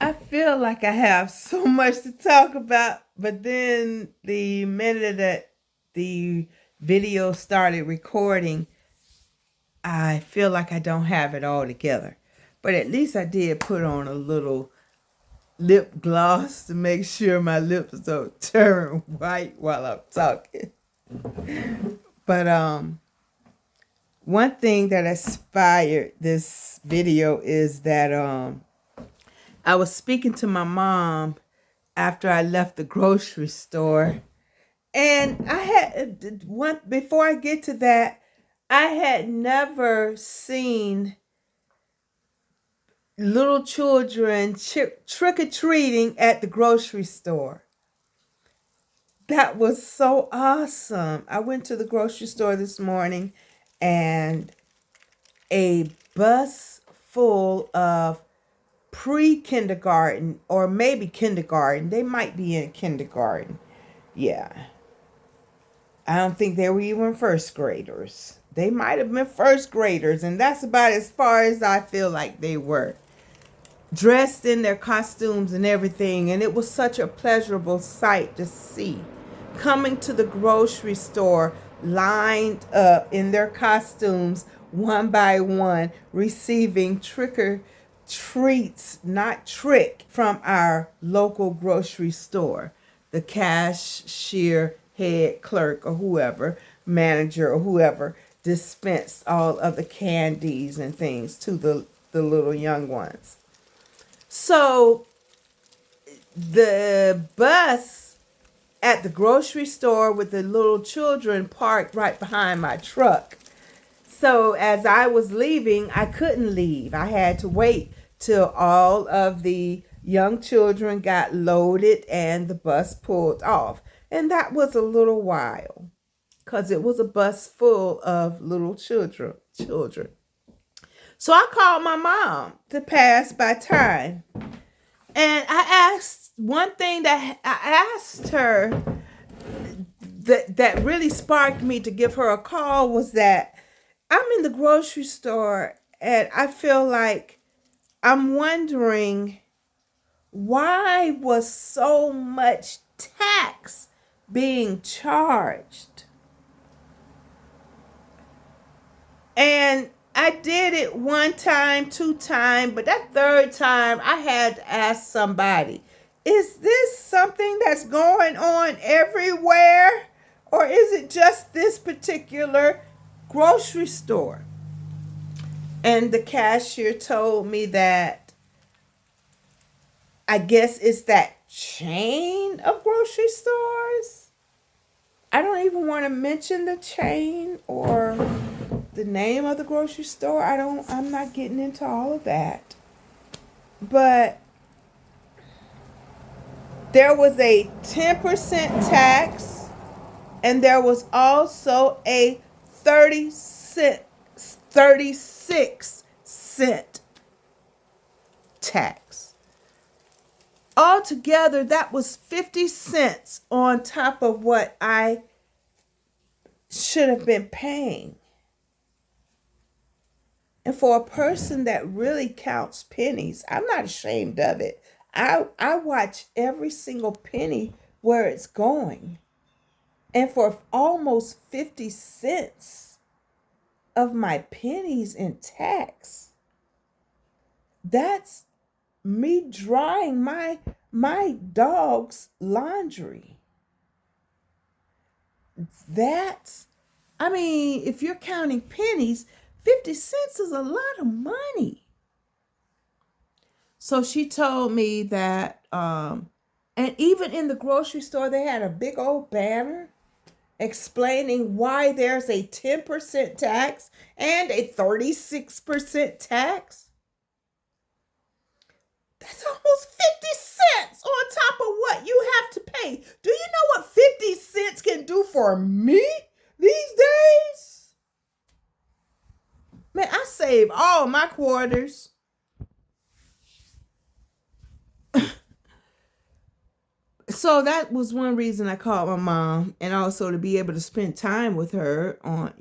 I feel like I have so much to talk about, but then the minute that the video started recording, I feel like I don't have it all together. But at least I did put on a little lip gloss to make sure my lips don't turn white while I'm talking. But one thing that inspired this video is that I was speaking to my mom after I left the grocery store. And I had one before I get to that, I had never seen little children trick-or-treating at the grocery store. That was so awesome. I went to the grocery store this morning and a bus full of pre-kindergarten or maybe kindergarten. They might be in kindergarten. Yeah. I don't think they were even first graders. They might have been first graders, and that's about as far as I feel like they were. Dressed in their costumes and everything, and it was such a pleasurable sight to see. Coming to the grocery store, lined up in their costumes, one by one, receiving trick-or-treats, not trick, from our local grocery store. The cashier, head clerk, or whoever, manager, or whoever, dispensed all of the candies and things to the little young ones. So the bus at the grocery store with the little children parked right behind my truck. So as I was leaving, I couldn't leave. I had to wait till all of the young children got loaded and the bus pulled off. And that was a little while because it was a bus full of little children. So I called my mom to pass by time. And I asked one thing that I asked her that really sparked me to give her a call was that I'm in the grocery store and I feel like I'm wondering why was so much tax being charged? And I did it one time, two times, but that third time I had to ask somebody, is this something that's going on everywhere? Or is it just this particular grocery store? And the cashier told me that I guess it's that chain of grocery stores. I don't even want to mention the chain or the name of the grocery store. I'm not getting into all of that. But there was a 10% tax and there was also a 36 cent tax. Altogether, that was 50 cents on top of what I should have been paying. And for a person that really counts pennies, I'm not ashamed of it. I watch every single penny where it's going. And for almost 50 cents of my pennies in tax, that's me drying my dog's laundry. If you're counting pennies, 50 cents is a lot of money. So she told me that, and even in the grocery store, they had a big old banner explaining why there's a 10% tax and a 36% tax. That's almost 50 cents on top of what you have to pay. Do you know what 50 cents can do for me these days? Man, I save all my quarters. So that was one reason I called my mom, and also to be able to spend time with her on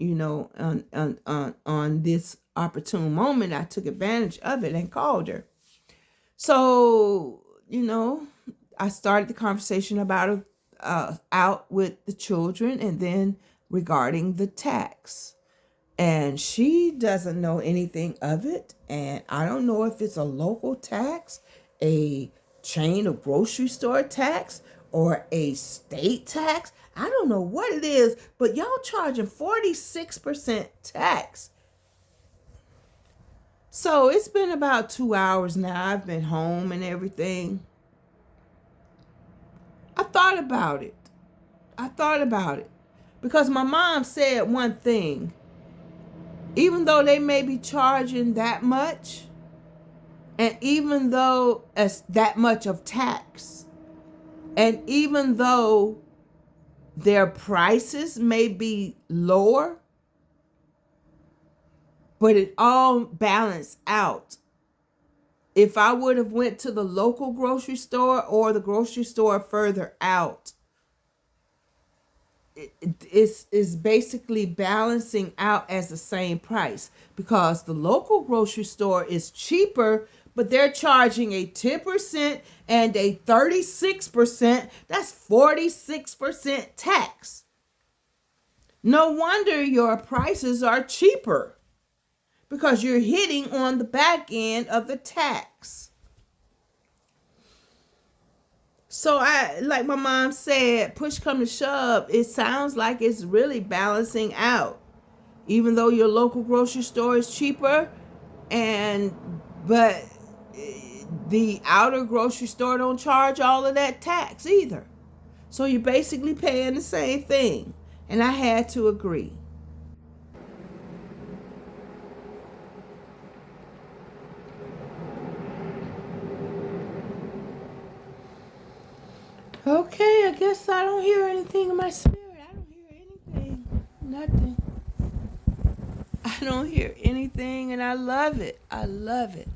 this opportune moment. I took advantage of it and called her. So, I started the conversation about it out with the children and then regarding the tax. And she doesn't know anything of it. And I don't know if it's a local tax, a chain of grocery store tax, or a state tax. I don't know what it is, but y'all charging 46% tax. So it's been about 2 hours now. I've been home and everything. I thought about it. I thought about it. Because my mom said one thing. Even though they may be charging that much, and even though it's that much of tax, and even though their prices may be lower, but it all balanced out. If I would have went to the local grocery store or the grocery store further out, it's basically balancing out as the same price, because the local grocery store is cheaper, but they're charging a 10% and a 36%. That's 46% tax. No wonder your prices are cheaper, because you're hitting on the back end of the tax. So like my mom said, push come to shove, it sounds like it's really balancing out. Even though your local grocery store is cheaper, but the outer grocery store don't charge all of that tax either. So you're basically paying the same thing. And I had to agree. Okay, I guess I don't hear anything in my spirit. I don't hear anything. Nothing. I don't hear anything, and I love it. I love it.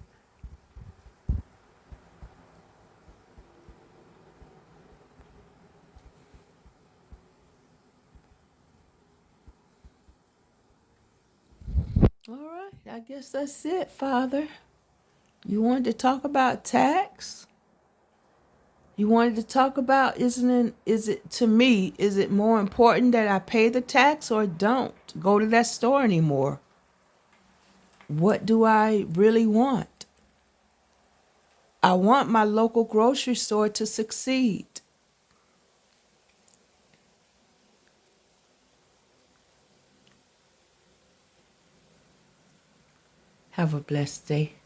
All right, I guess that's it, Father. You wanted to talk about tax? You wanted to talk about, is it to me, is it more important that I pay the tax or don't go to that store anymore? What do I really want? I want my local grocery store to succeed. Have a blessed day.